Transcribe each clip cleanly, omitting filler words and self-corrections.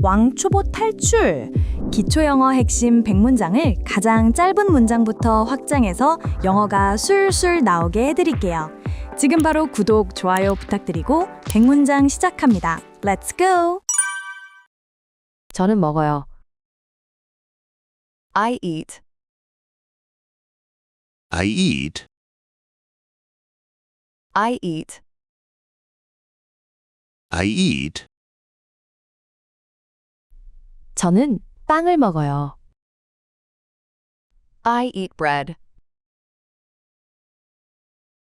왕초보 탈출! 기초영어 핵심 100문장을 가장 짧은 문장부터 확장해서 영어가 술술 나오게 해드릴게요. 지금 바로 구독, 좋아요 부탁드리고 100문장 시작합니다. Let's go! 저는 먹어요. I eat. I eat. I eat. I eat. 저는 빵을 먹어요. I eat bread.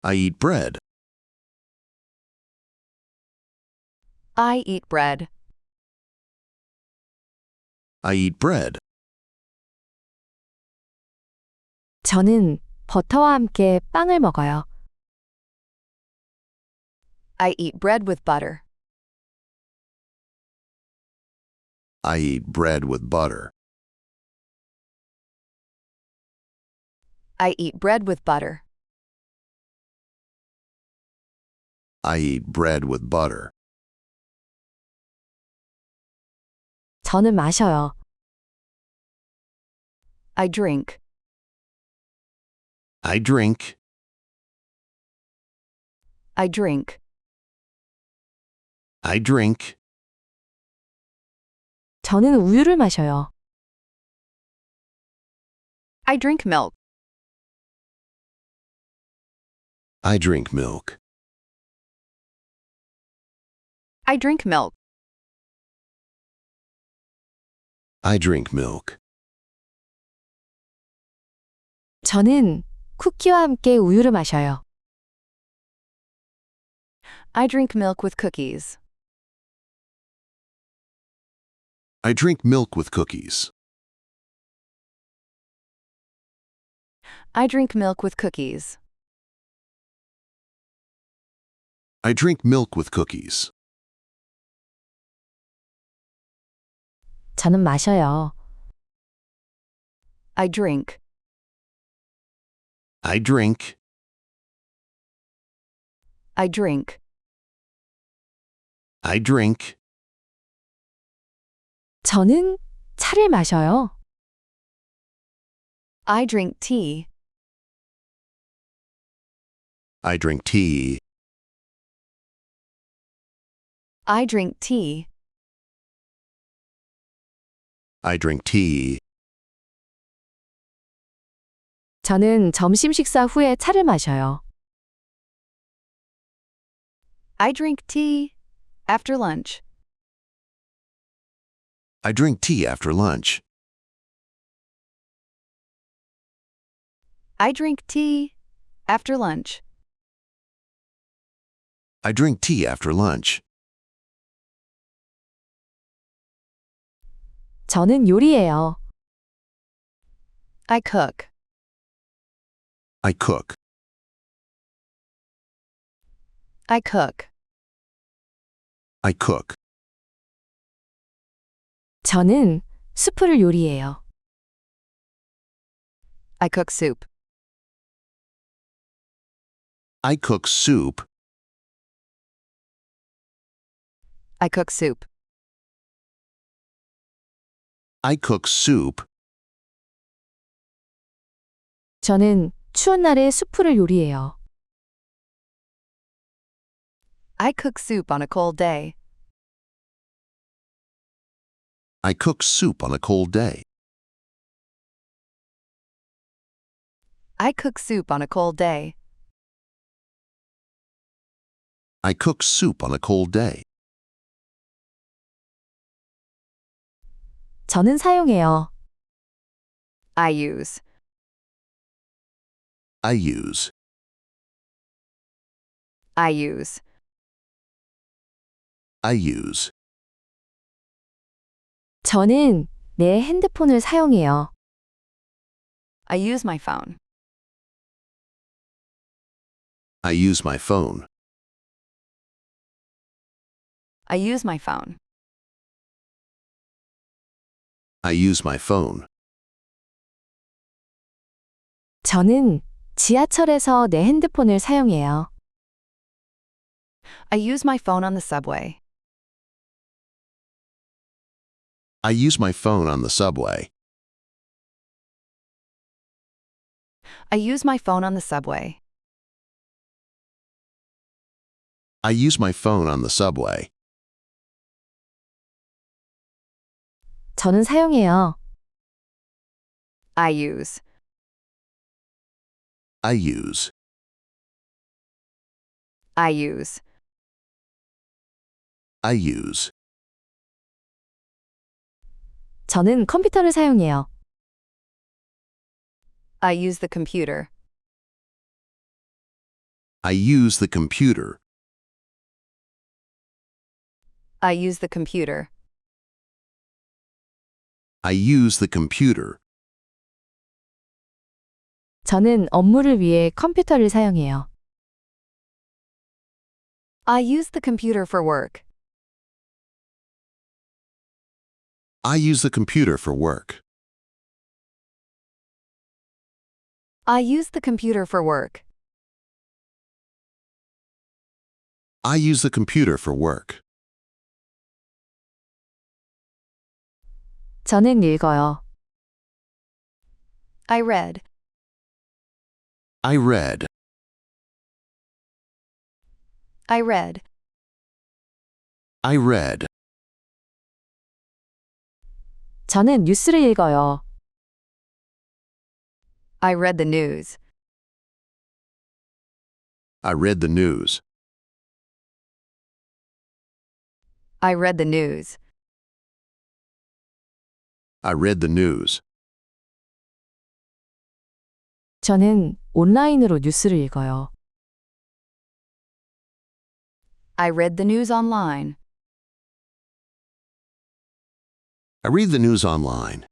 I eat bread. I eat bread. I eat bread. 저는 버터와 함께 빵을 먹어요. I eat bread with butter. I eat bread with butter. I eat bread with butter. I eat bread with butter. 저는 마셔요. I drink. I drink. I drink. I drink. 저는 우유를 마셔요. I drink milk. I drink milk. I drink milk. I drink milk. 저는 쿠키와 함께 우유를 마셔요. I drink milk with cookies. I drink milk with cookies. I drink milk with cookies. I drink milk with cookies. 저는 마셔요. I drink. I drink. I drink. I drink. 저는 차를 마셔요. I drink tea. I drink tea. I drink tea. I drink tea. 저는 점심 식사 후에 차를 마셔요. I drink tea after lunch. I drink tea after lunch. I drink tea after lunch. I drink tea after lunch. 저는 요리해요. I cook. I cook. I cook. I cook. 저는 수프를 요리해요. I cook soup. I cook soup. I cook soup. I cook soup. 저는 추운 날에 수프를 요리해요. I cook soup on a cold day. I cook soup on a cold day. I cook soup on a cold day. I cook soup on a cold day. 저는 사용해요. I use. I use. I use. I use. 저는 내 핸드폰을 사용해요. I use my phone. I use my phone. I use my phone. I use my phone. 저는 지하철에서 내 핸드폰을 사용해요. I use my phone on the subway. I use my phone on the subway. I use my phone on the subway. I use my phone on the subway. 저는 사용해요. I use. I use. I use. I use. 저는 컴퓨터를 사용해요. I use the computer. I use the computer. I use the computer. I use the computer. 저는 업무를 위해 컴퓨터를 사용해요. I use the computer for work. I use the computer for work. I use the computer for work. I use the computer for work. 저는 읽어요. I read. I read. I read. I read. 저는 뉴스를 읽어요. I read the news. I read the news. I read the news. I read the news. 저는 온라인으로 뉴스를 읽어요. I read the news online. I read the news online.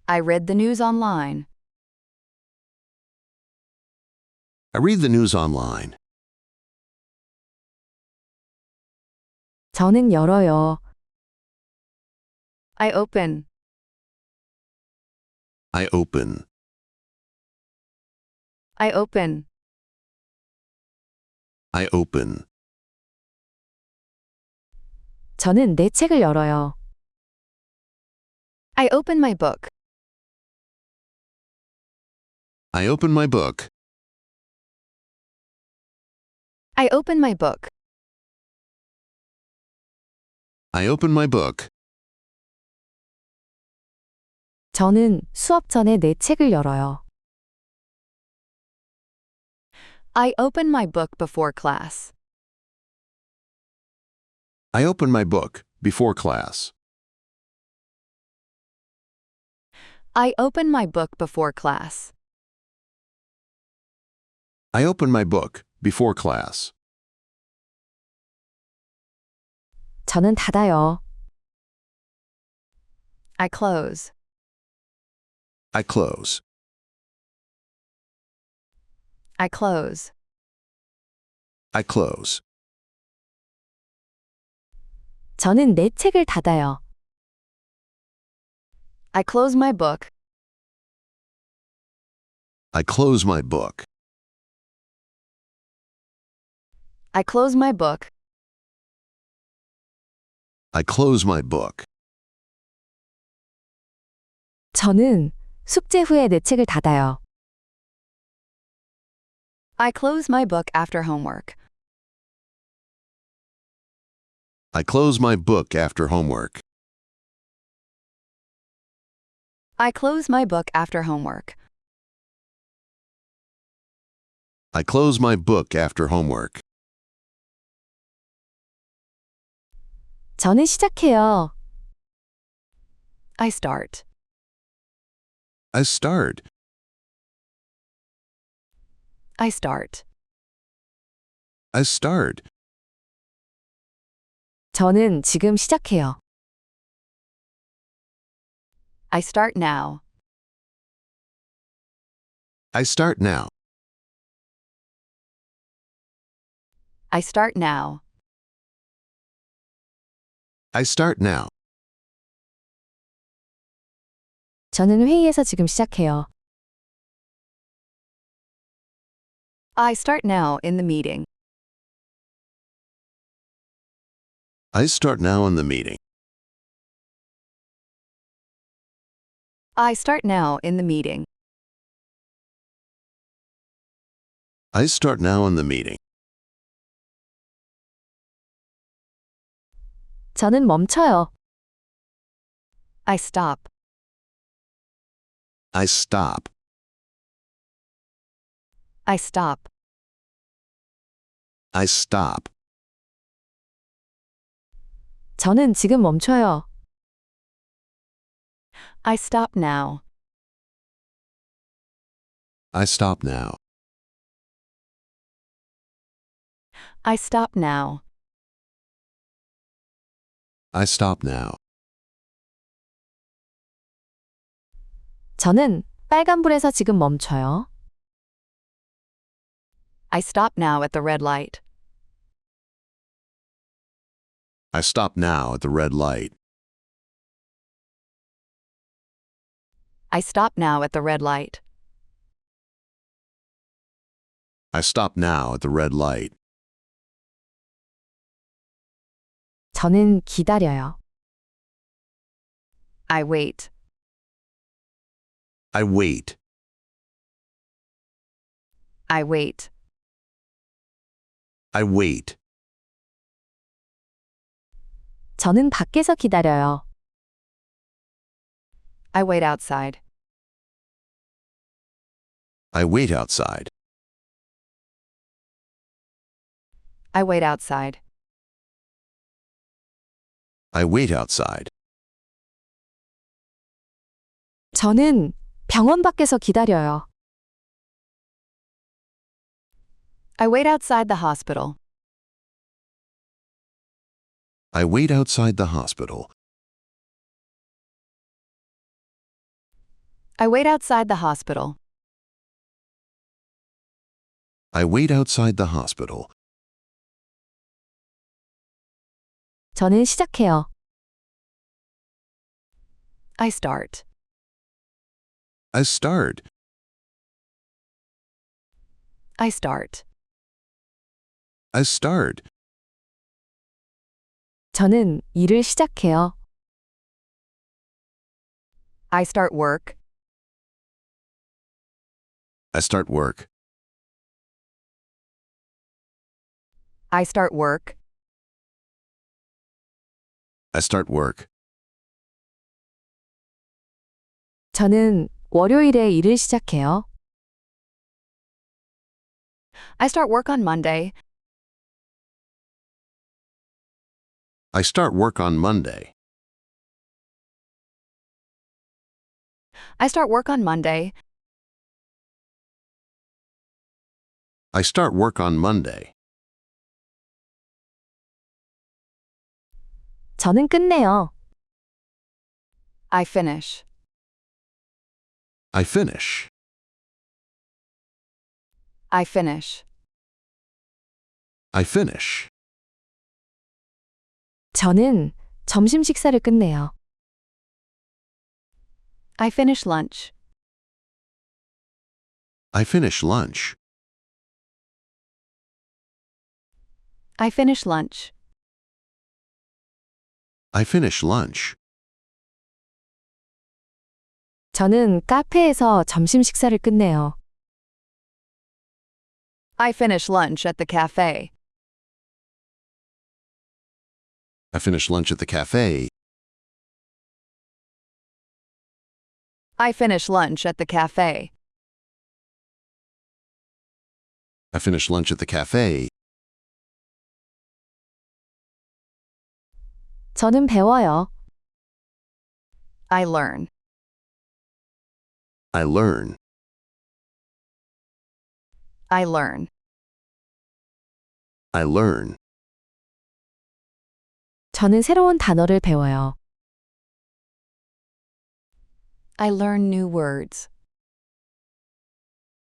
I read the news online. I read the news online. 저는 열어요. I open. I open. I open. I open. 저는 내 책을 열어요. I open my book. I open my book. I open my book. I open my book. 저는 수업 전에 내 책을 열어요. I open my book before class. I open my book before class. I open my book before class. I open my book before class. 저는 닫아요. I close. I close. I close. I close. 저는 내 책을 닫아요. I close my book. I close my book. I close my book. I close my book. 저는 숙제 후에 내 책을 닫아요. I close my book after homework. I close my book after homework. I close my book after homework. I close my book after homework. 저는 시작해요. I start. I start. I start. I start. 저는 지금 시작해요. I start now. I start now. I start now. I start now. 저는 회의에서 지금 시작해요. I start now in the meeting. I start now in the meeting. I start now in the meeting. I start now in the meeting. 저는 멈춰요. I stop. I stop. I stop. I stop. 저는 지금 멈춰요. I stop now. I stop now. I stop now. I stop now. 저는 빨간불에서 지금 멈춰요. I stop now at the red light. I stop now at the red light. I stop now at the red light. I stop now at the red light. 저는 기다려요. I wait. I wait. I wait. I wait. 저는 밖에서 기다려요. I wait outside. I wait outside. I wait outside. I wait outside. 저는 병원 밖에서 기다려요. I wait outside the hospital. I wait outside the hospital. I wait outside the hospital. I wait outside the hospital. 저는 시작해요. I start. I start. I start. I start. 저는 일을 시작해요. I start work. I start work. I start work. I start work. 저는 월요일에 일을 시작해요. I start work on Monday. I start work on Monday. I start work on Monday. I start work on Monday. 저는 끝내요. I finish. I finish. I finish. I finish. 저는 점심 식사를 끝내요. I finish lunch. I finish lunch. I finish lunch. I finish lunch. 저는 카페에서 점심 식사를 끝내요. I finish lunch at the cafe. I finish lunch at the cafe. I finish lunch at the cafe. I finish lunch at the cafe. 저는 배워요. I learn. I learn. I learn. I learn. 저는 새로운 단어를 배워요. I learn new words.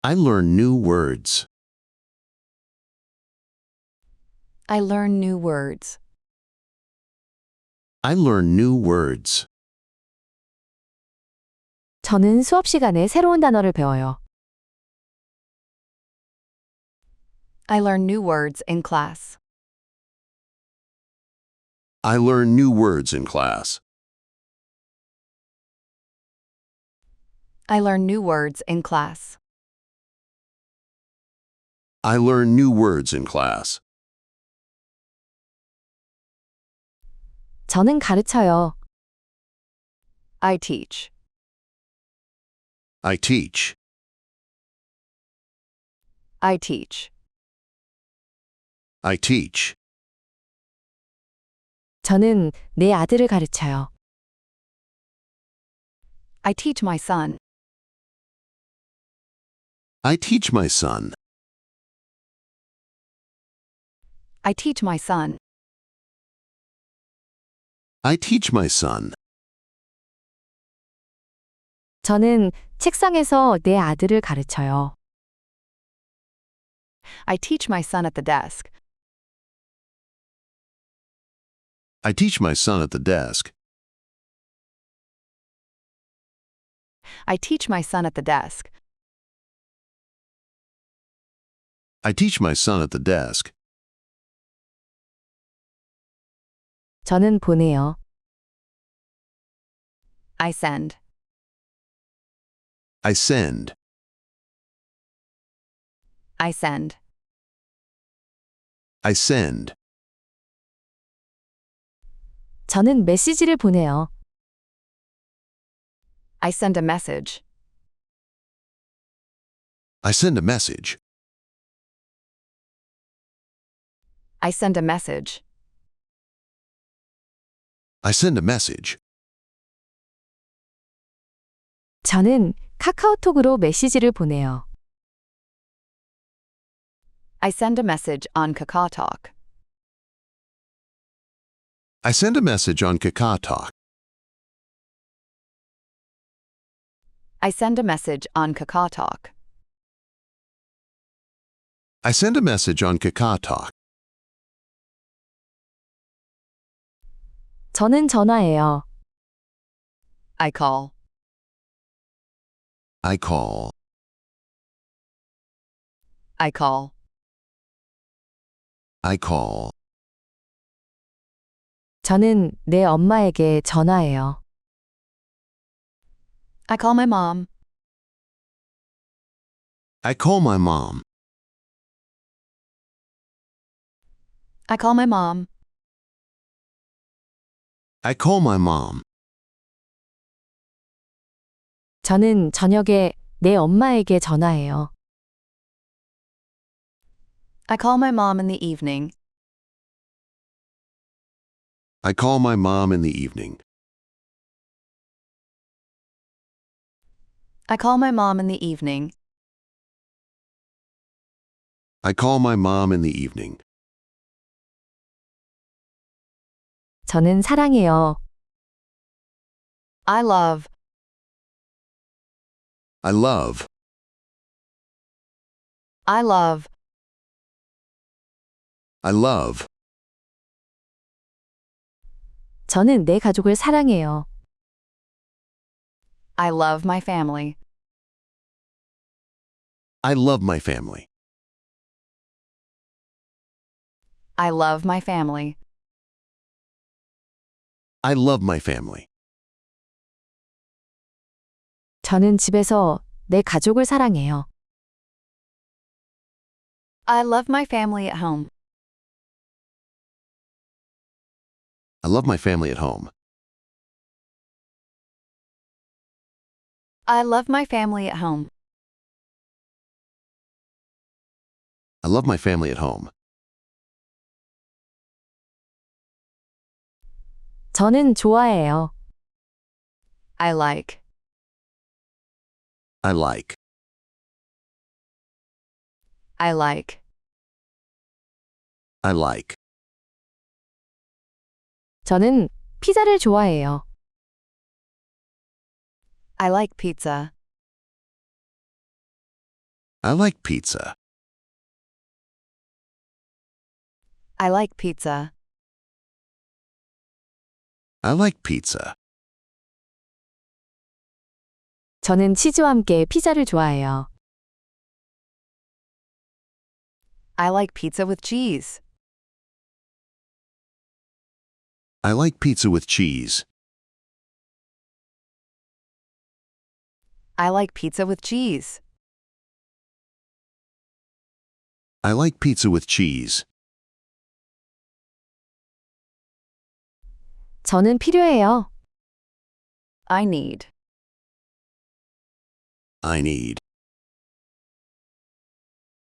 I learn new words. I learn new words. I learn new words. 저는 수업 시간에 새로운 단어를 배워요. I learn new words in class. I learn new words in class. I learn new words in class. I learn new words in class. 저는 가르쳐요. I teach. I teach. I teach. I teach. 저는 내 아들을 가르쳐요. I teach my son. I teach my son. I teach my son. I teach my son. 저는 책상에서 내 아들을 가르쳐요. I teach my son at the desk. I teach my son at the desk. I teach my son at the desk. I teach my son at the desk. 저는 보내요. I send. I send. I send. I send. 저는 메시지를 보내요. I send a message. I send a message. I send a message. I send a message. 저는 카카오톡으로 메시지를 보내요. I send a message on KakaoTalk. I send a message on KakaoTalk. I send a message on KakaoTalk. I send a message on KakaoTalk. 저는 전화해요. I call. I call. I call. I call. 저는 내 엄마에게 전화해요. I call my mom. I call my mom. I call my mom. I call my mom. 저는 저녁에 내 엄마에게 전화해요. I call my mom in the evening. I call my mom in the evening. I call my mom in the evening. I call my mom in the evening. 저는 사랑해요. I love. I love. I love. I love. 저는 내 가족을 사랑해요. I love my family. I love my family. I love my family. I love my family. 저는 집에서 내 가족을 사랑해요. I love my family at home. I love my family at home. I love my family at home. I love my family at home. 저는 좋아해요. I like. I like. I like. I like. 저는 피자를 좋아해요. I like pizza. I like pizza. I like pizza. I like pizza. 저는 치즈와 함께 피자를 좋아해요. I like pizza with cheese. I like pizza with cheese. I like pizza with cheese. I like pizza with cheese. 저는 필요해요. I need. I need.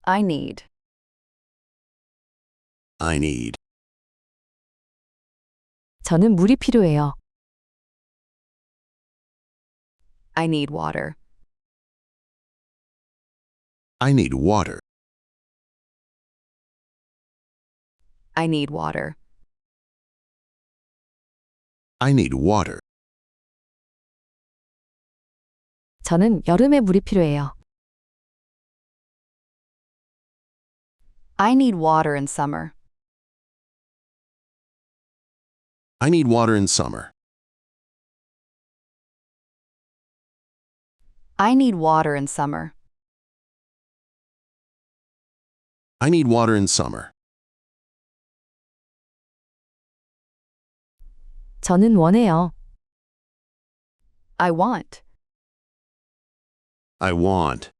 I need. I need. 저는 물이 필요해요. I need water. I need water. I need water. I need water. 저는 여름에 물이 필요해요. I need water in summer. I need water in summer. I need water in summer. I need water in summer. 저는 원해요. I want. I want.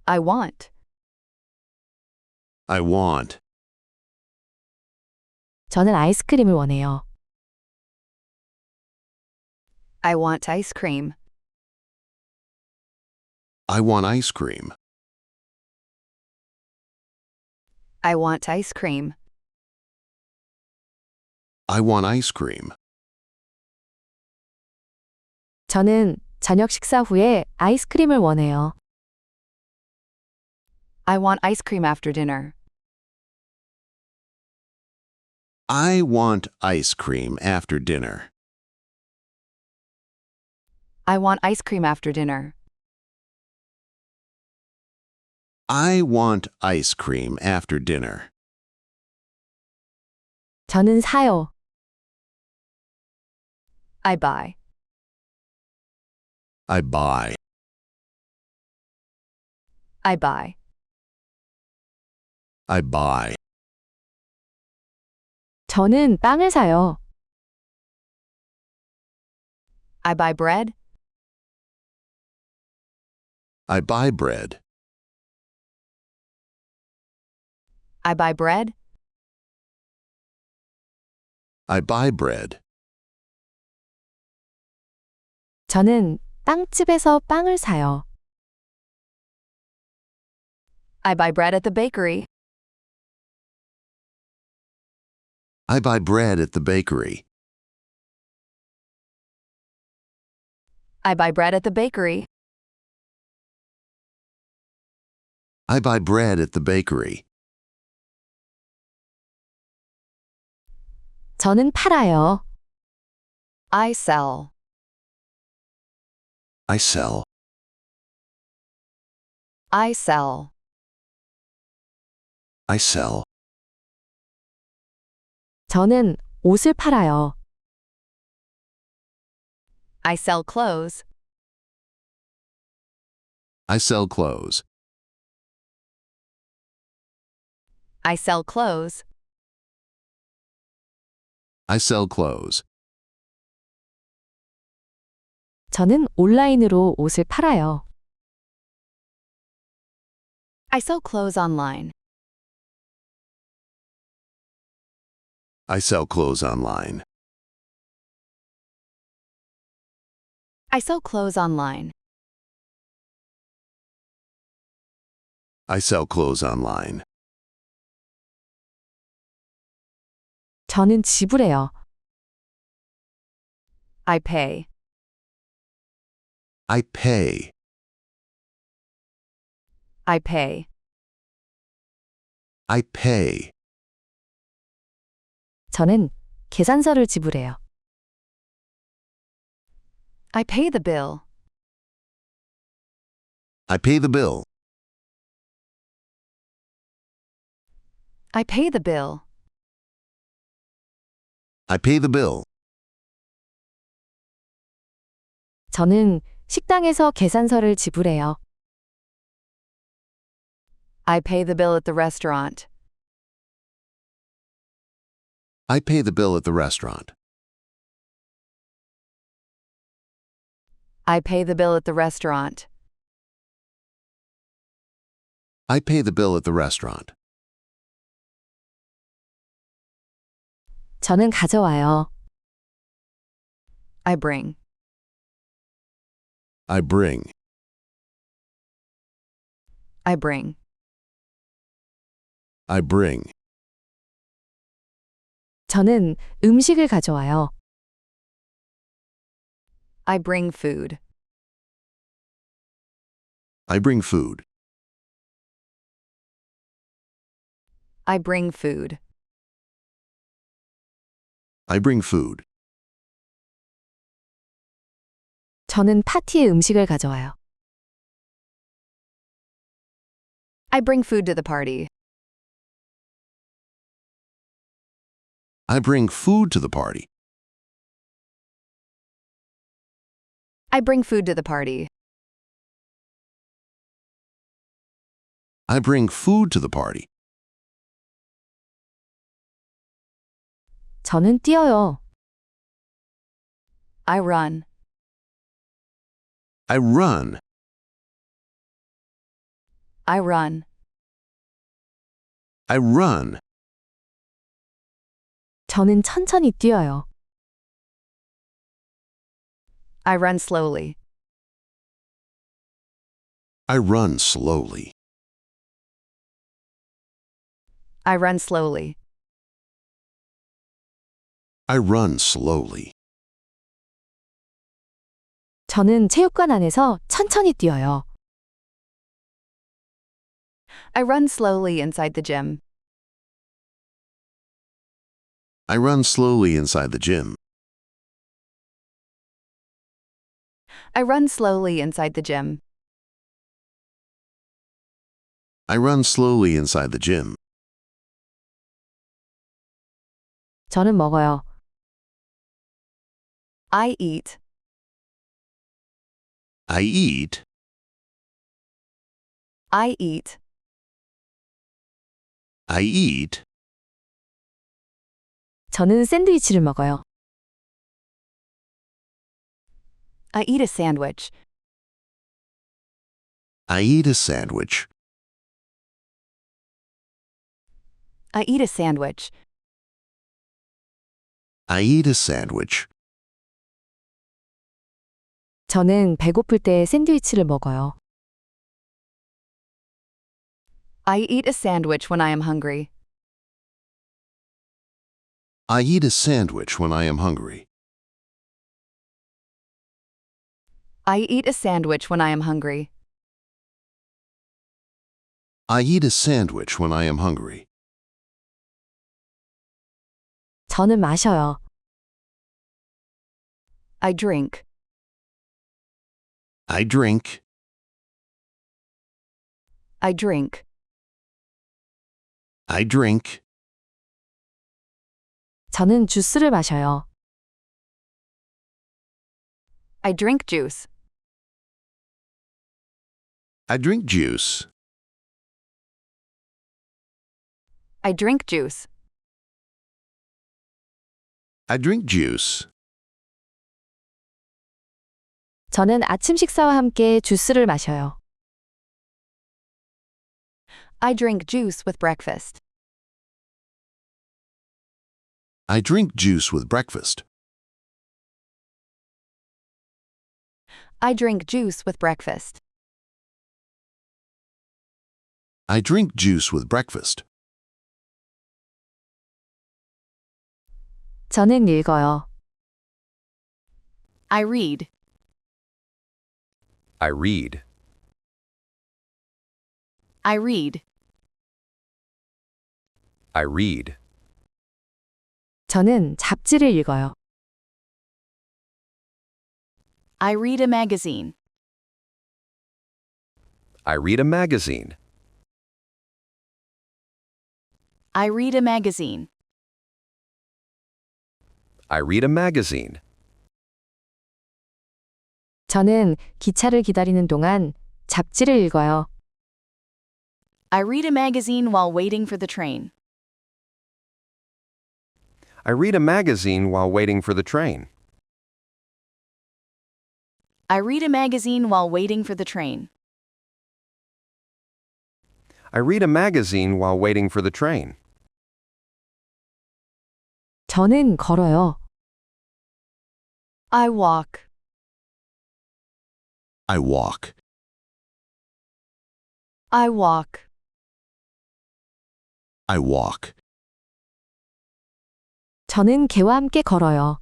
I want. I want. 저는 아이스크림을 원해요. I want ice cream. I want ice cream. I want ice cream. I want ice cream. 저는 저녁 식사 후에 아이스크림을 원해요. I want ice cream after dinner. I want ice cream after dinner. I want ice cream after dinner. I want ice cream after dinner. 저는 사요. I buy. I buy. I buy. I buy. 저는 빵을 사요. I buy bread. I buy bread. I buy bread. I buy bread. 저는 빵집에서 빵을 사요. I buy bread at the bakery. I buy bread at the bakery. I buy bread at the bakery. I buy bread at the bakery. 저는 팔아요. I sell. I sell. I sell. I sell. 저는 옷을 팔아요. I sell clothes. I sell clothes. I sell clothes. I sell clothes. 저는 온라인으로 옷을 팔아요. I sell clothes online. I sell clothes online. I sell clothes online. I sell clothes online. 저는 지불해요. I pay. I pay. I pay. I pay. 저는 계산서를 지불해요. I pay the bill. I pay the bill. I pay the bill. I pay the bill. 저는 식당에서 계산서를 지불해요. I pay the bill at the restaurant. I pay the bill at the restaurant. I pay the bill at the restaurant. I pay the bill at the restaurant. 저는 가져와요. I bring. I bring. I bring. I bring. 저는 음식을 가져와요. I bring food. I bring food. I bring food. I bring food. 저는 파티에 음식을 가져와요. I bring food to the party. I bring food to the party. I bring food to the party. I bring food to the party. 저는 뛰어요. I run. I run. I run. I run. 저는 천천히 뛰어요. I run slowly. I run slowly. I run slowly. I run slowly. 저는 체육관 안에서 천천히 뛰어요. I run slowly inside the gym. I run slowly inside the gym. I run slowly inside the gym. I run slowly inside the gym. 저는 먹어요. I eat. I eat. I eat. I eat. 저는 샌드위치를 먹어요. I eat a sandwich. I eat a sandwich. I eat a sandwich. I eat a sandwich. 저는 배고플 때 샌드위치를 먹어요. I eat a sandwich when I am hungry. I eat a sandwich when I am hungry. I eat a sandwich when I am hungry. I eat a sandwich when I am hungry. 저는 마셔요. I drink. I drink. I drink. I drink. 저는 주스를 마셔요. I drink juice. I drink juice. I drink juice. I drink juice. 저는 아침 식사와 함께 주스를 마셔요. I drink juice with breakfast. I drink juice with breakfast. I drink juice with breakfast. I drink juice with breakfast. 저는 읽어요. I read. I read. I read. I read. 저는 잡지를 읽어요. I read a magazine. I read a magazine. I read a magazine. I read a magazine. 저는 기차를 기다리는 동안 잡지를 읽어요. I read a magazine while waiting for the train. I read a magazine while waiting for the train. I read a magazine while waiting for the train. I read a magazine while waiting for the train. 저는 걸어요. I walk. I walk. I walk. I walk. 저는 개와 함께 걸어요.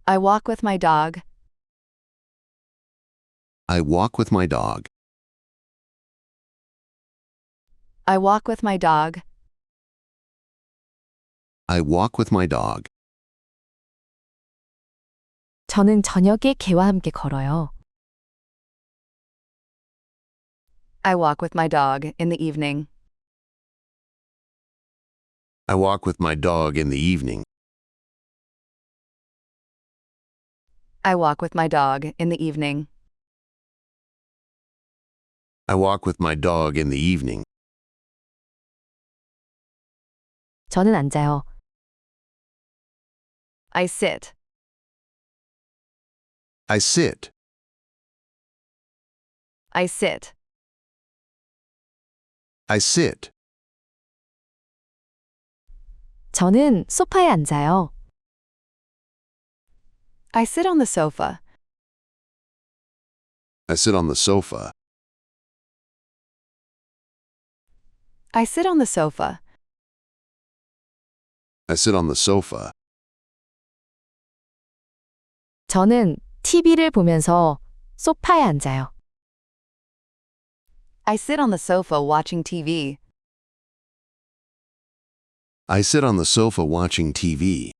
I walk with my dog. I walk with my dog. I walk with my dog. I walk with my dog. 저는 저녁에 개와 함께 걸어요. I walk with my dog in the evening. I walk with my dog in the evening. I walk with my dog in the evening. I walk with my dog in the evening. 저는 앉아요. I sit. I sit. I sit. I sit. 저는 소파에 앉아요. I sit on the sofa. I sit on the sofa. I sit on the sofa. I sit on the sofa. 저는 TV를 보면서 소파에 앉아요. I sit on the sofa watching TV. I sit on the sofa watching TV.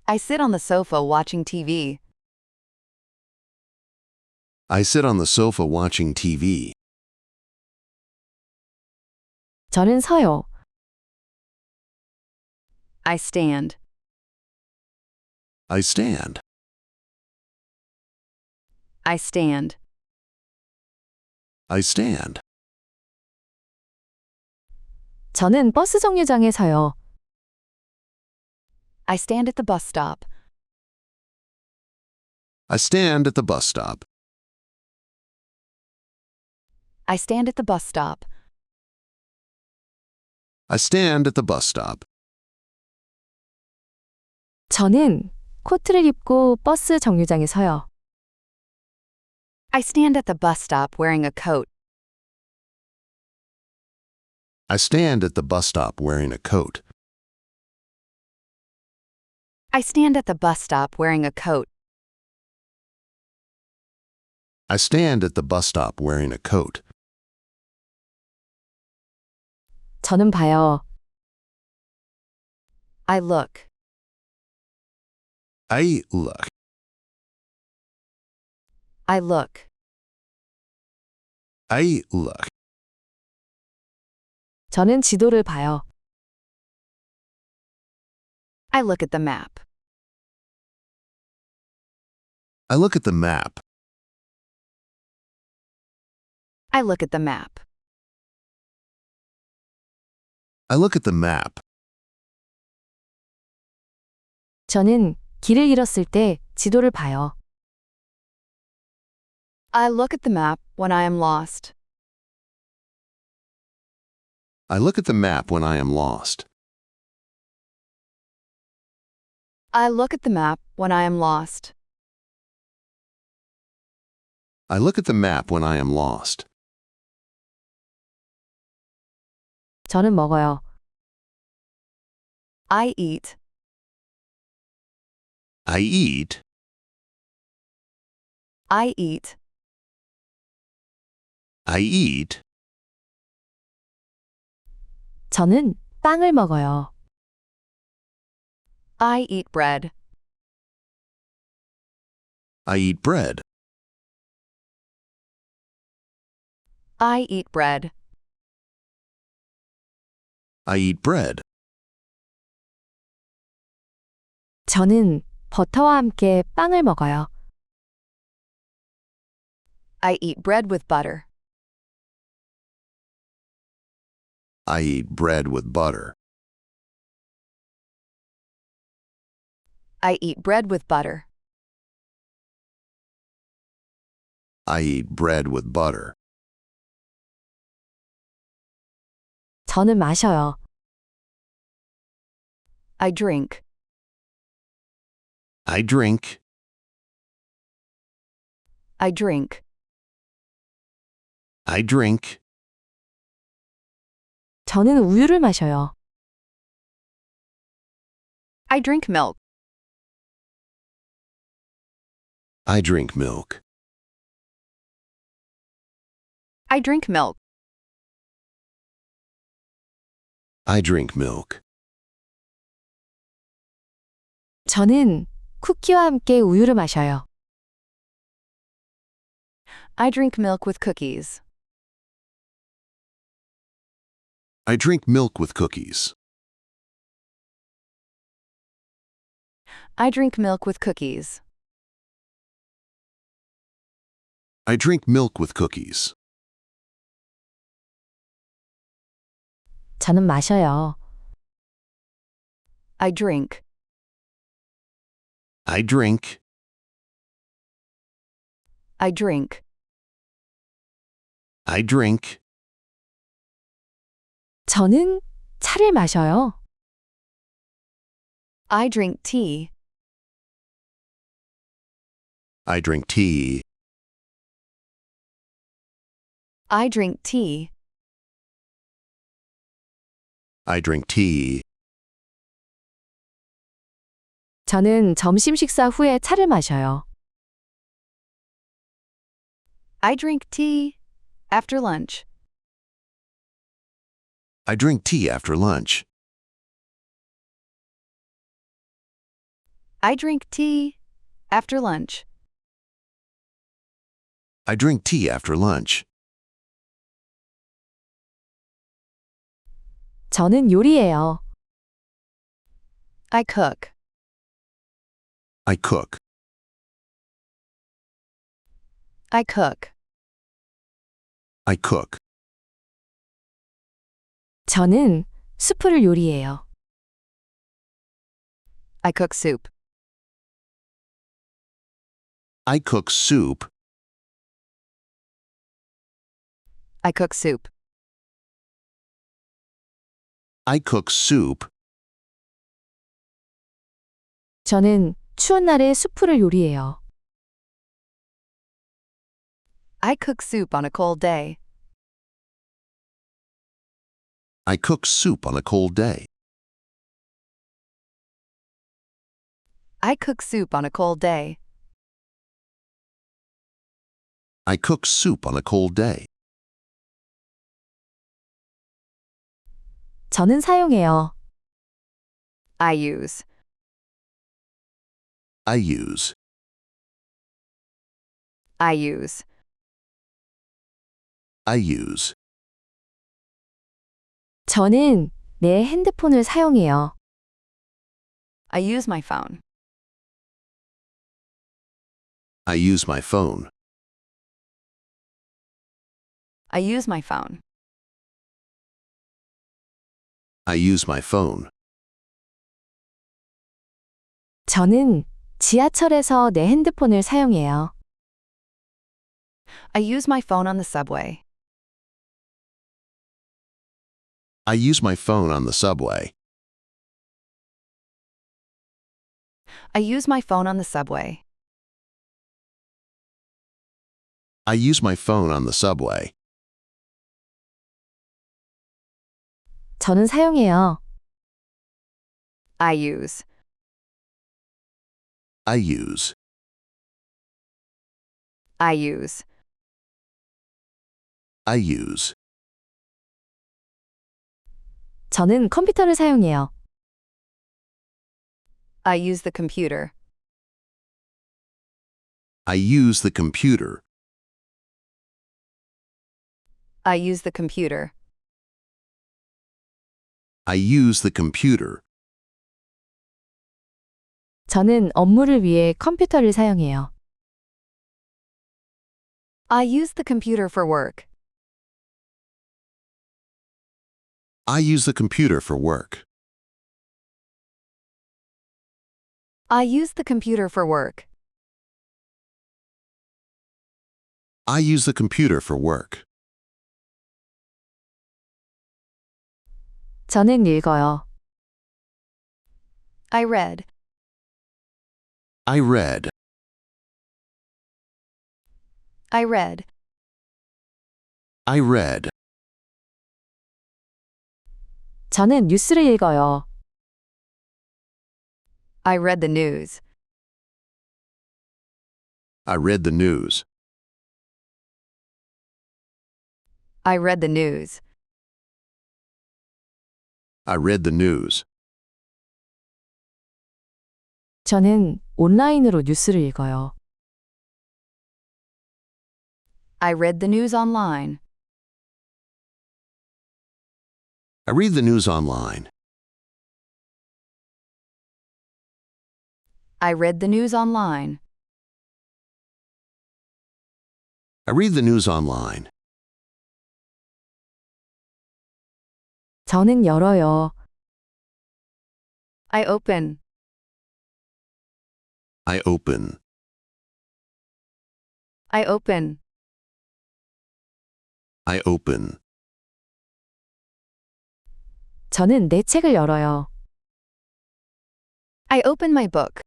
I sit on the sofa watching TV. I sit on the sofa watching TV. 저는 서요. I stand. I stand. I stand. I stand. 저는 버스 정류장에 서요. I stand at the bus stop. I stand at the bus stop. I stand at the bus stop. I stand at the bus stop. 저는 코트를 입고 버스 정류장에 서요. I stand at the bus stop wearing a coat. I stand at the bus stop wearing a coat. I stand at the bus stop wearing a coat. I stand at the bus stop wearing a coat. 저는 봐요. I look. I look. I look. I look. 저는 지도를 봐요. I look at the map. I look at the map. I look at the map. I look at the map. 저는 길을 잃었을 때 지도를 봐요. I look at the map when I am lost. I look at the map when I am lost. I look at the map when I am lost. I look at the map when I am lost. 저는 먹어요. I eat. I eat. I eat. I eat. 저는 빵을 먹어요. I eat bread. I eat bread. I eat bread. I eat bread. 저는 버터와 함께 빵을 먹어요. I eat bread with butter. I eat bread with butter. I eat bread with butter. I eat bread with butter. 저는 마셔요. I drink. I drink. I drink. I drink. 저는 우유를 마셔요. I drink milk. I drink milk. I drink milk. I drink milk. 저는 쿠키와 함께 우유를 마셔요. I drink milk with cookies. I drink milk with cookies. I drink milk with cookies. I drink milk with cookies. 저는 마셔요. I drink. I drink. I drink. I drink. 저는 차를 마셔요. I drink tea. I drink tea. I drink tea. I drink tea. 저는 점심 식사 후에 차를 마셔요. I drink tea after lunch. I drink tea after lunch. I drink tea after lunch. I drink tea after lunch. 저는 요리해요. I cook. I cook. I cook. I cook. 저는 수프를 요리해요. I cook soup. I cook soup. I cook soup. I cook soup. 저는 추운 날에 수프를 요리해요. I cook soup on a cold day. I cook soup on a cold day. I cook soup on a cold day. I cook soup on a cold day. 저는 사용해요. I use. I use. I use. I use. 저는 내 핸드폰을 사용해요. I use my phone. I use my phone. I use my phone. I use my phone. 저는 지하철에서 내 핸드폰을 사용해요. I use my phone on the subway. I use my phone on the subway. I use my phone on the subway. I use my phone on the subway. 저는 사용해요. I use. I use. I use. I use. 저는 컴퓨터를 사용해요. I use the computer. I use the computer. I use the computer. I use the computer. 저는 업무를 위해 컴퓨터를 사용해요. I use the computer for work. I use the computer for work. I use the computer for work. I use the computer for work. 저는 읽어요. I read. I read. I read. I read. 저는 뉴스를 읽어요. I read the news. I read the news. I read the news. I read the news. 저는 온라인으로 뉴스를 읽어요. I read the news online. I read the news online. I read the news online. I read the news online. 저는 열어요. I open. I open. I open. I open. 저는 내 책을 열어요. I open my book.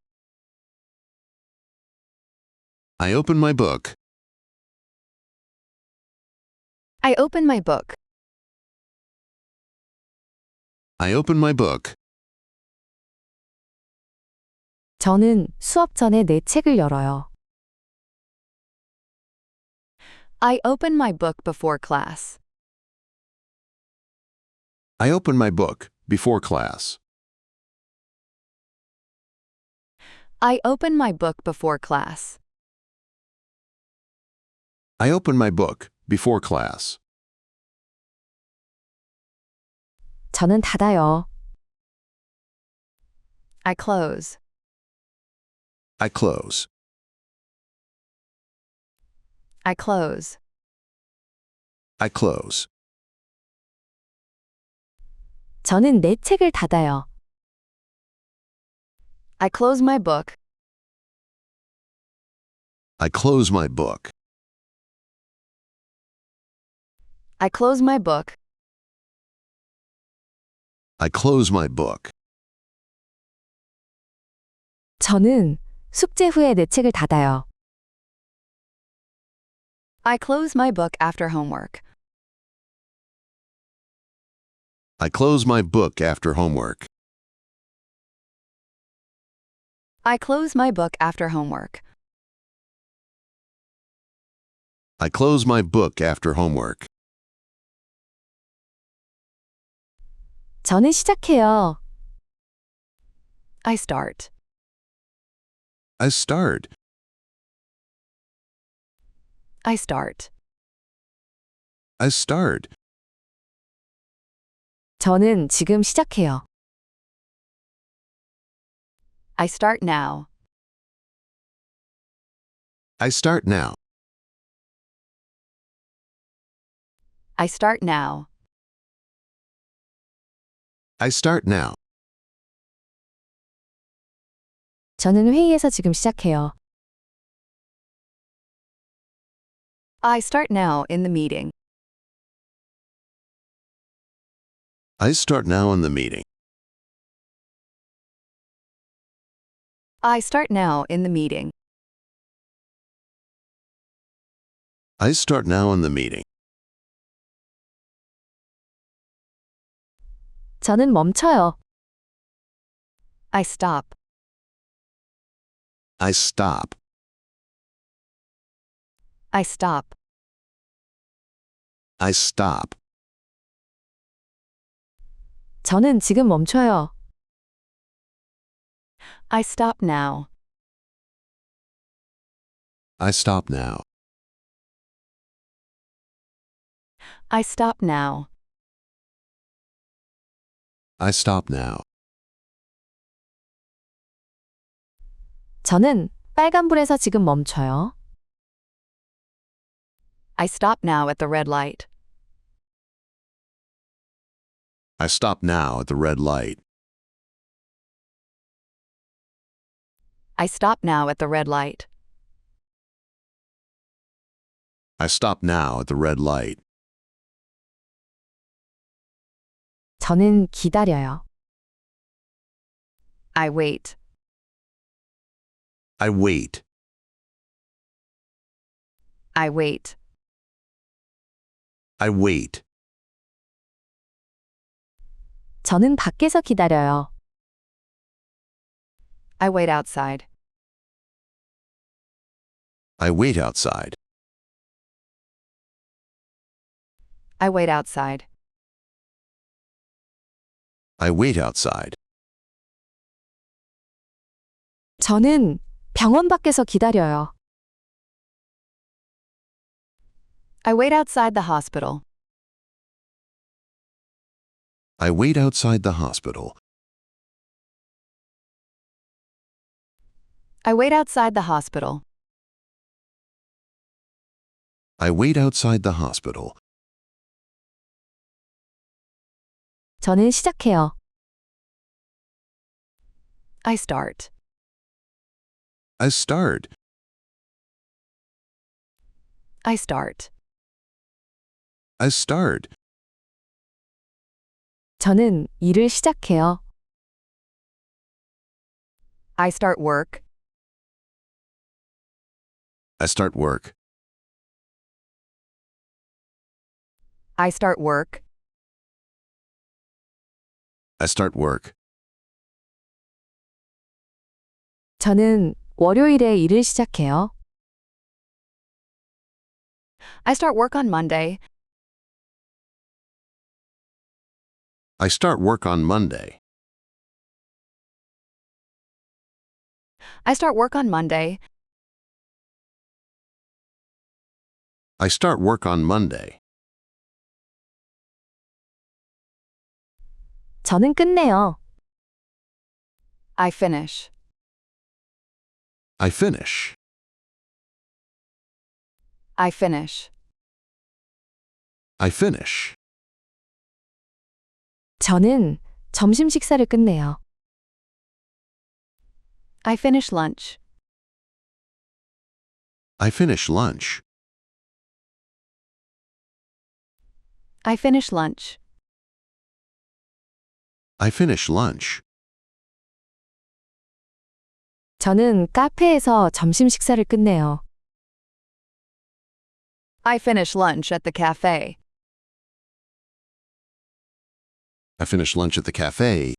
I open my book. I open my book. I open my book. 저는 수업 전에 내 책을 열어요. I open my book before class. I open my book before class. I open my book before class. I open my book before class. 저는 닫아요. I close. I close. I close. I close. 저는 내 책을 닫아요. I close my book. I close my book. I close my book. I close my book. 저는 숙제 후에 내 책을 닫아요. I close my book after homework. I close my book after homework. I close my book after homework. I close my book after homework. 저는 시작해요. I start. I start. I start. I start. 저는 지금 시작해요. I start now. I start now. I start now. I start now. 저는 회의에서 지금 시작해요. I start now in the meeting. I start now in the meeting. I start now in the meeting. I start now in the meeting. 저는 멈춰요. I stop. I stop. I stop. I stop. 저는 지금 멈춰요. I stop now. I stop now. I stop now. I stop now. 저는 빨간불에서 지금 멈춰요. I stop now at the red light. I stop now at the red light. I stop now at the red light. I stop now at the red light. 저는 기다려요. I wait. I wait. I wait. I wait. 저는 밖에서 기다려요. I wait outside. I wait outside. I wait outside. I wait outside. 저는 병원 밖에서 기다려요. I wait outside the hospital. I wait outside the hospital. I wait outside the hospital. I wait outside the hospital. 저는 시작해요. I start. I start. I start. I start. 저는 일을 시작해요. I start work. I start work. I start work. I start work. 저는 월요일에 일을 시작해요. I start work on Monday. I start work on Monday. I start work on Monday. I start work on Monday. 저는 끝내요. I finish. I finish. I finish. I finish. 저는 점심 식사를 끝내요. I finish lunch. I finish lunch. I finish lunch. I finish lunch. 저는 카페에서 점심 식사를 끝내요. I finish lunch at the cafe. I finish lunch at the cafe.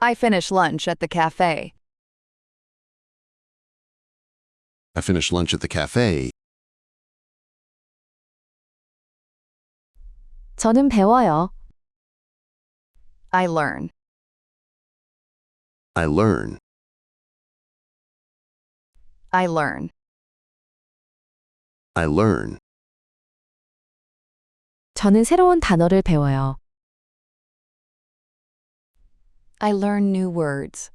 I finish lunch at the cafe. I finish lunch at the cafe. 저는 배워요. I learn. I learn. I learn. I learn. 저는 새로운 단어를 배워요. I learn new words.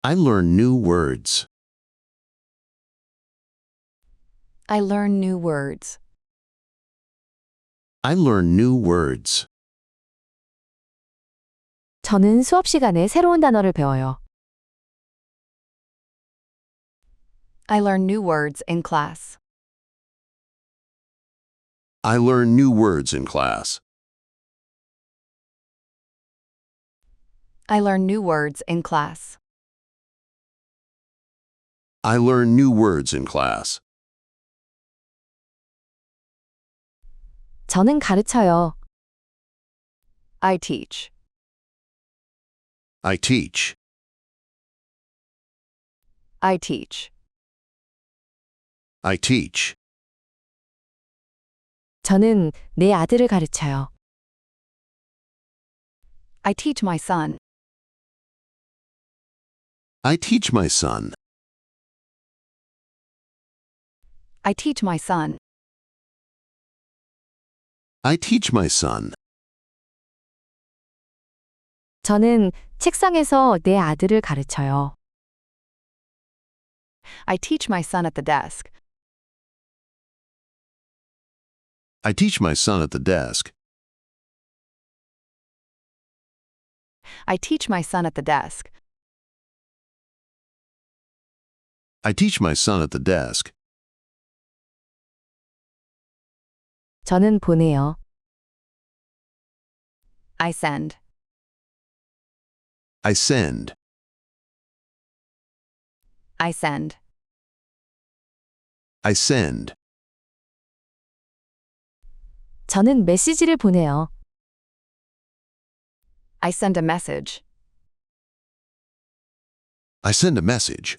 I learn new words. I learn new words. I learn new words. 저는 수업 시간에 새로운 단어를 배워요. I learn new words in class. I learn new words in class. I learn new words in class. I learn new words in class. 저는 가르쳐요. I teach. I teach. I teach. I teach. 저는 내 아들을 가르쳐요. I teach my son. I teach my son. I teach my son. I teach my son. 저는 책상에서 내 아들을 가르쳐요. I teach my son at the desk. I teach my son at the desk. I teach my son at the desk. I teach my son at the desk. 저는 보내요. I send. I send. I send. I send. 저는 메시지를 보내요. I send a message. I send a message.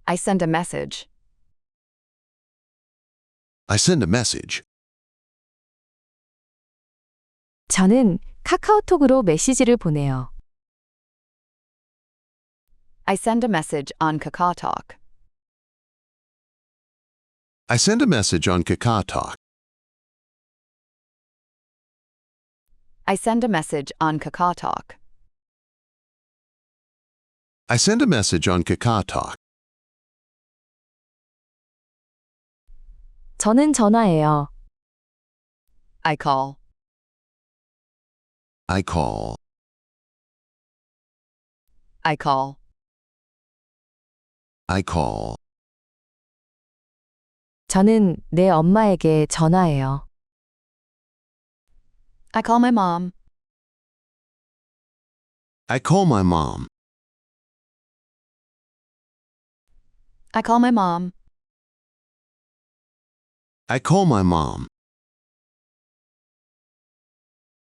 I send a message. I send a message. 저는 카카오톡으로 메시지를 보내요. I send a message on KakaoTalk. I send a message on KakaoTalk. I send a message on KakaoTalk. I send a message on KakaoTalk. 저는 전화해요. I call. I call. I call. I call. 저는 내 엄마에게 전화해요. I call my mom. I call my mom. I call my mom. I call my mom.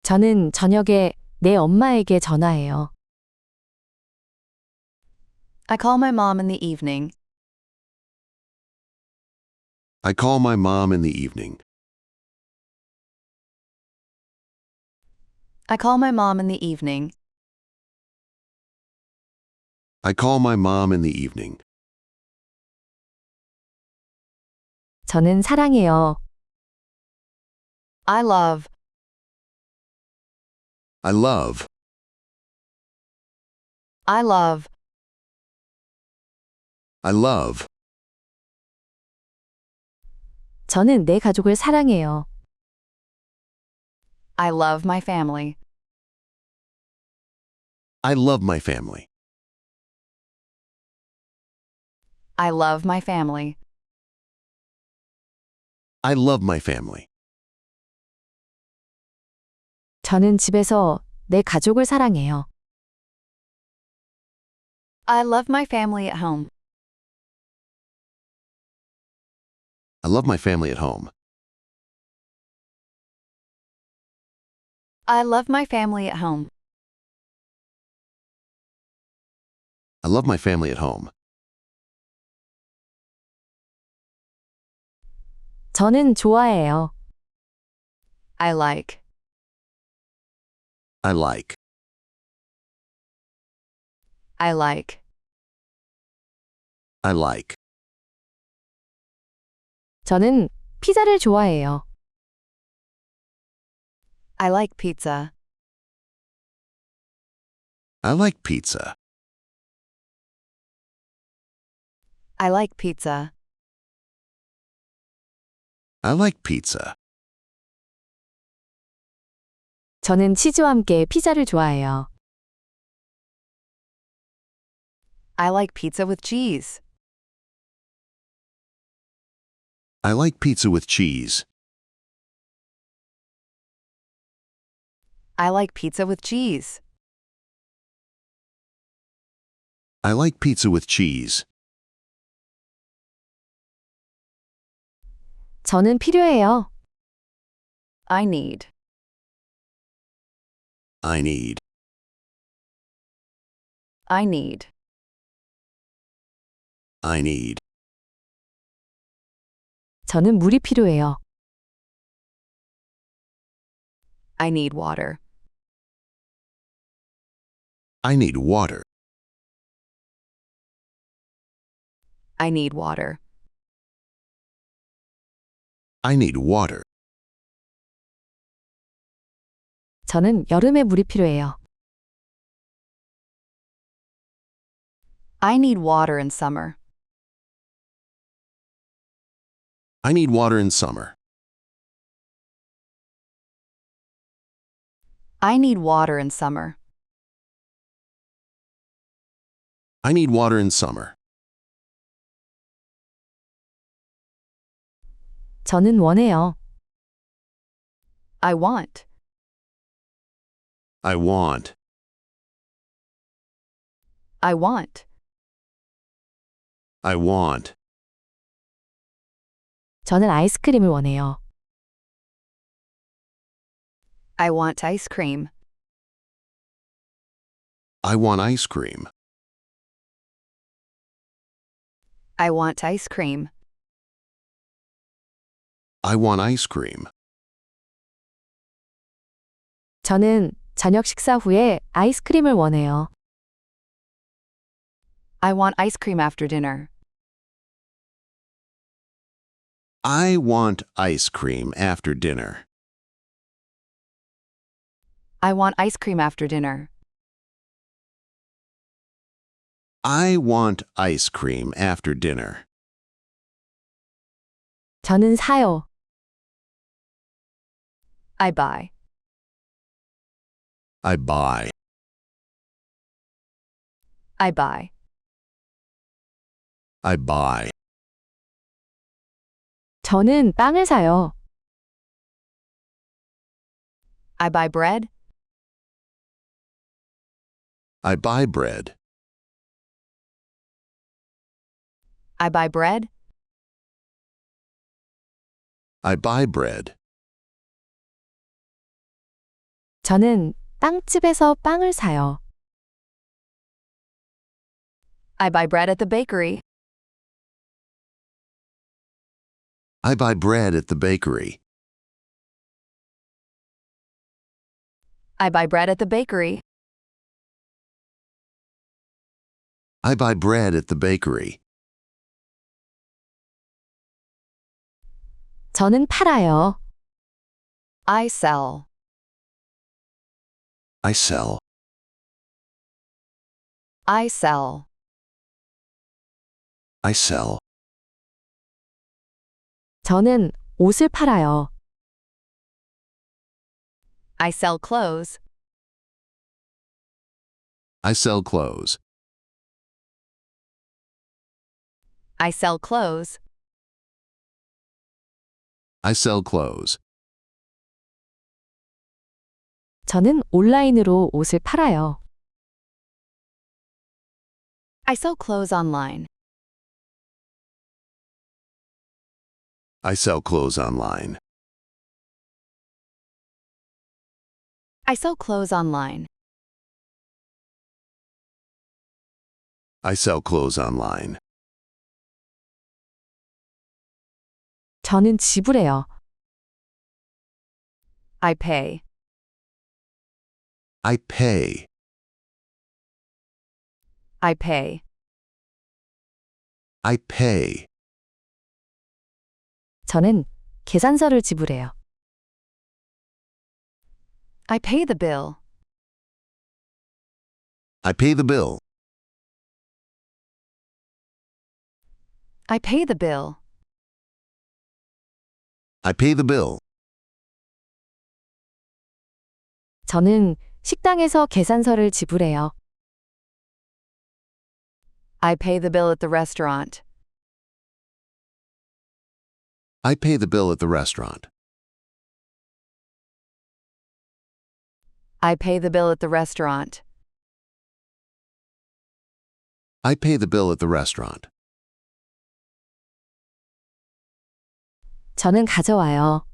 저는 저녁에 내 엄마에게 전화해요. I call my mom in the evening. I call my mom in the evening. I call my mom in the evening. I call my mom in the evening. 저는 사랑해요. I love. I love. I love. I love. 저는 내 가족을 사랑해요. I love my family. I love my family. I love my family. I love my family. 저는 집에서 내 가족을 사랑해요. I love my family at home. I love my family at home. I love my family at home. I love my family at home. 저는 좋아해요. I like. I like. I like. I like. 저는 피자를 좋아해요. I like pizza. I like pizza. I like pizza. I like pizza. 저는 치즈와 함께 피자를 좋아해요. I like pizza with cheese. I like pizza with cheese. I like pizza with cheese. I like pizza with cheese. 저는 필요해요. I need. I need. I need. I need. 저는 물이 필요해요. I need water. I need water. I need water. I need water. 저는 여름에 물이 필요해요. I need water in summer. I need water in summer. I need water in summer. I need water in summer. 저는 원해요. I want. I want. I want. I want. 저는 아이스크림을 원해요. I want ice cream. I want ice cream. I want ice cream. I want ice cream. 저는 저녁 식사 후에 아이스크림을 원해요. I want ice cream after dinner. I want ice cream after dinner. I want ice cream after dinner. I want ice cream after dinner. 저는 사요. I buy. I buy. I buy. I buy. 저는 빵을 사요. I buy bread. I buy bread. I buy bread. I buy bread. 저는 빵집에서 빵을 사요. I buy bread at the bakery. I buy bread at the bakery. I buy bread at the bakery. I buy bread at the bakery. 저는 팔아요. I sell. I sell. I sell. I sell. 저는 옷을 팔아요. I sell clothes. I sell clothes. I sell clothes. I sell clothes. 저는 온라인으로 옷을 팔아요. I sell clothes online. I sell clothes online. I sell clothes online. I sell clothes online. 저는 지불해요. I pay. I pay. I pay. I pay. 저는 계산서를 지불해요. I pay the bill. I pay the bill. I pay the bill. I pay the bill. 저는 식당에서 계산서를 지불해요. I pay the bill at the restaurant. I pay the bill at the restaurant. I pay the bill at the restaurant. I pay the bill at the restaurant. 저는 가져와요.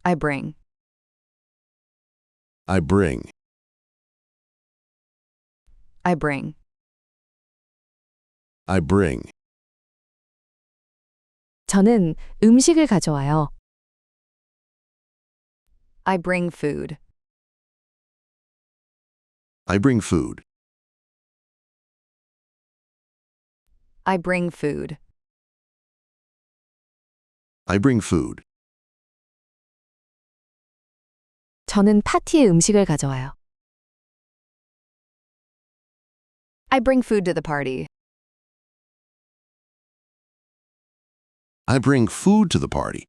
I bring. I bring. I bring. I bring. 저는 음식을 가져와요. I bring food. I bring food. I bring food. I bring food. 저는 파티에 음식을 가져와요. I bring food to the party. I bring food to the party.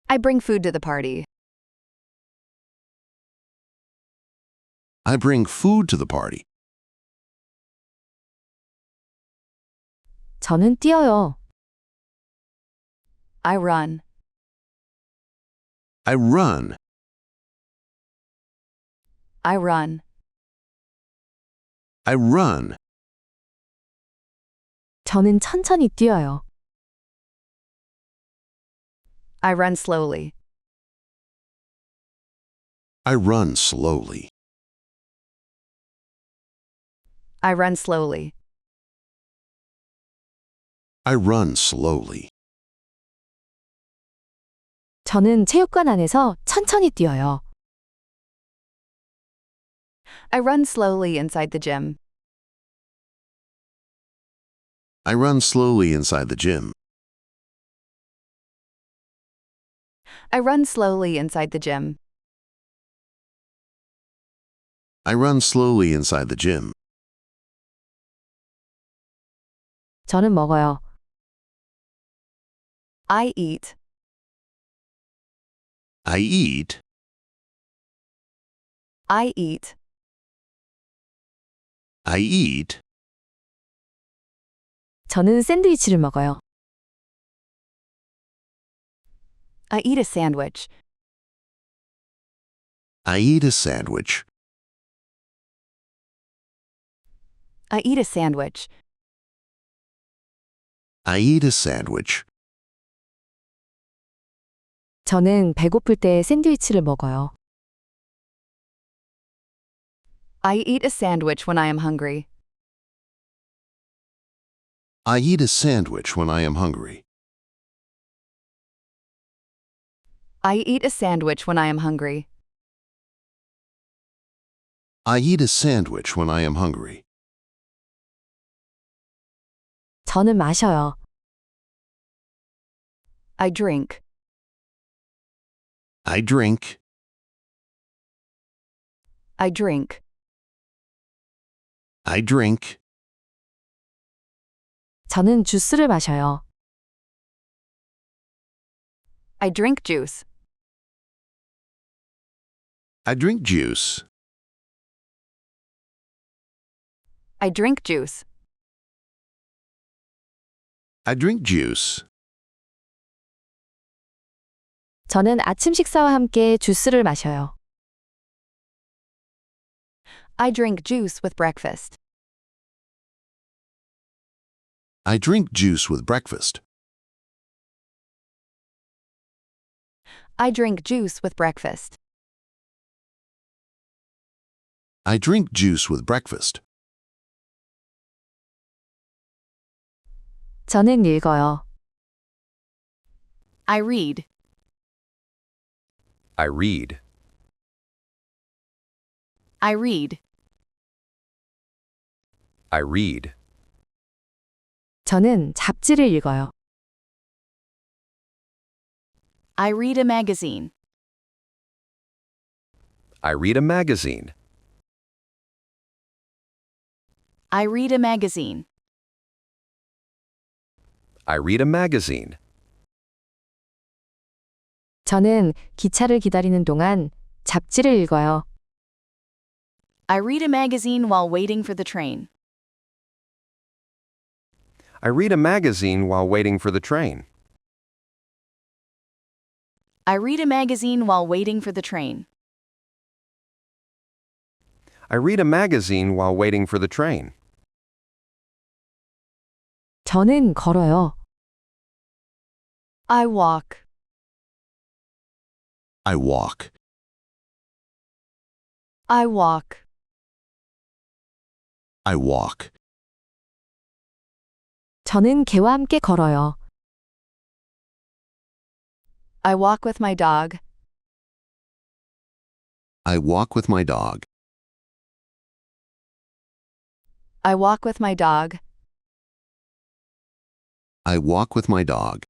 I bring food to the party. I bring food to the party. 저는 뛰어요. I run. I run. I run. I run. 저는 천천히 뛰어요. I run slowly. I run slowly. I run slowly. I run slowly. 저는 체육관 안에서 천천히 뛰어요. I run slowly inside the gym. I run slowly inside the gym. I run slowly inside the gym. I run slowly inside the gym. 저는 먹어요. I eat. I eat. I eat. I eat. 저는 샌드위치를 먹어요. I eat a sandwich. I eat a sandwich. I eat a sandwich. I eat a sandwich. 저는 배고플 때 샌드위치를 먹어요. I eat a sandwich when I am hungry. I eat a sandwich when I am hungry. I eat a sandwich when I am hungry. I eat a sandwich when I am hungry. 저는 마셔요. I drink. I drink. I drink. I drink. 저는 주스를 마셔요. I drink juice. I drink juice. I drink juice. I drink juice. 저는 아침 식사와 함께 주스를 마셔요. I drink juice with breakfast. I drink juice with breakfast. I drink juice with breakfast. I drink juice with breakfast. 저는 읽어요. I read. I read. I read. I read. 저는 잡지를 읽어요. I read a magazine. I read a magazine. I read a magazine. I read a magazine. 저는 기차를 기다리는 동안 잡지를 읽어요. I read a magazine while waiting for the train. I read a magazine while waiting for the train. I read a magazine while waiting for the train. I read a magazine while waiting for the train. 저는 걸어요. I walk. I walk. I walk. I walk. 저는 개와 함께 걸어요. I walk with my dog. I walk with my dog. I walk with my dog. I walk with my dog.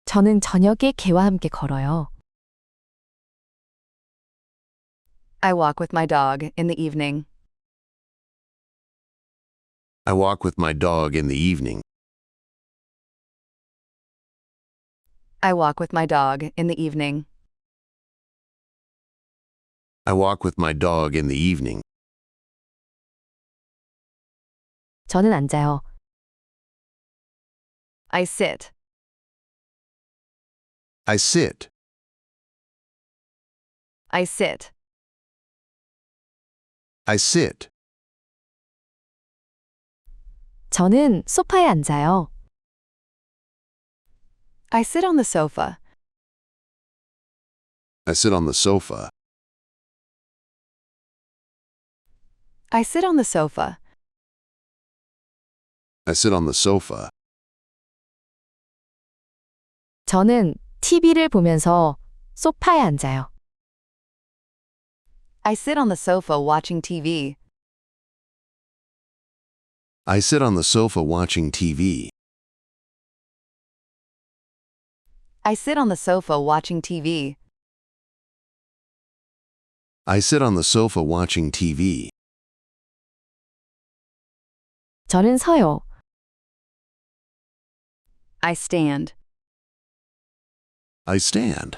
저는 저녁에 개와 함께 걸어요. I walk with my dog in the evening. I walk with my dog in the evening. I walk with my dog in the evening. I walk with my dog in the evening. 저는 앉아요. I sit. I sit. I sit. I sit. 저는 소파에 앉아요. I sit on the sofa. I sit on the sofa. I sit on the sofa. I sit on the sofa. 저는 TV를 보면서 소파에 앉아요. I sit on the sofa watching TV. I sit on the sofa watching TV. I sit on the sofa watching TV. I sit on the sofa watching TV. 저는 서요. I stand. I stand.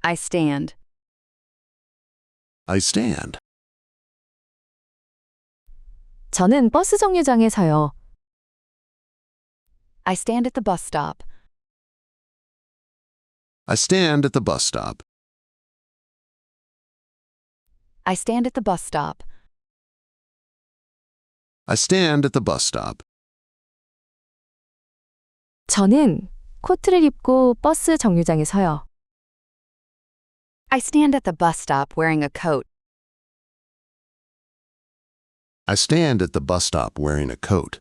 I stand. I stand. 저는 버스 정류장에 서요. I stand at the bus stop. I stand at the bus stop. I stand at the bus stop. I stand at the bus stop. 저는 코트를 입고 버스 정류장에 서요. I stand at the bus stop wearing a coat. I stand at the bus stop wearing a coat.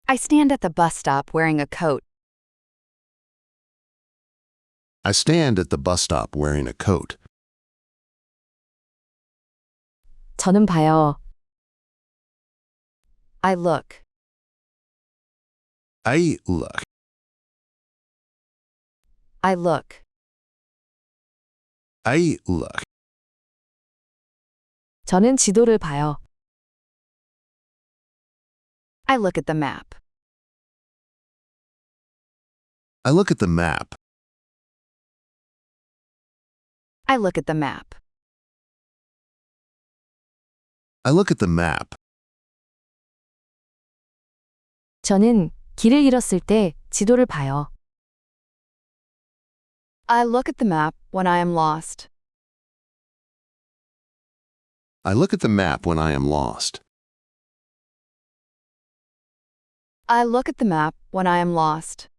I stand at the bus stop wearing a coat. I stand at the bus stop wearing a coat. 저는 봐요. I look. I look. I look. I look. 저는 지도를 봐요. I look at the map. I look at the map. I look at the map. I look at the map. 저는 길을 잃었을 때 지도를 봐요. I look at the map when I am lost. I look at the map when I am lost. I look at the map when I am lost.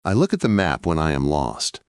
I look at the map when I am lost.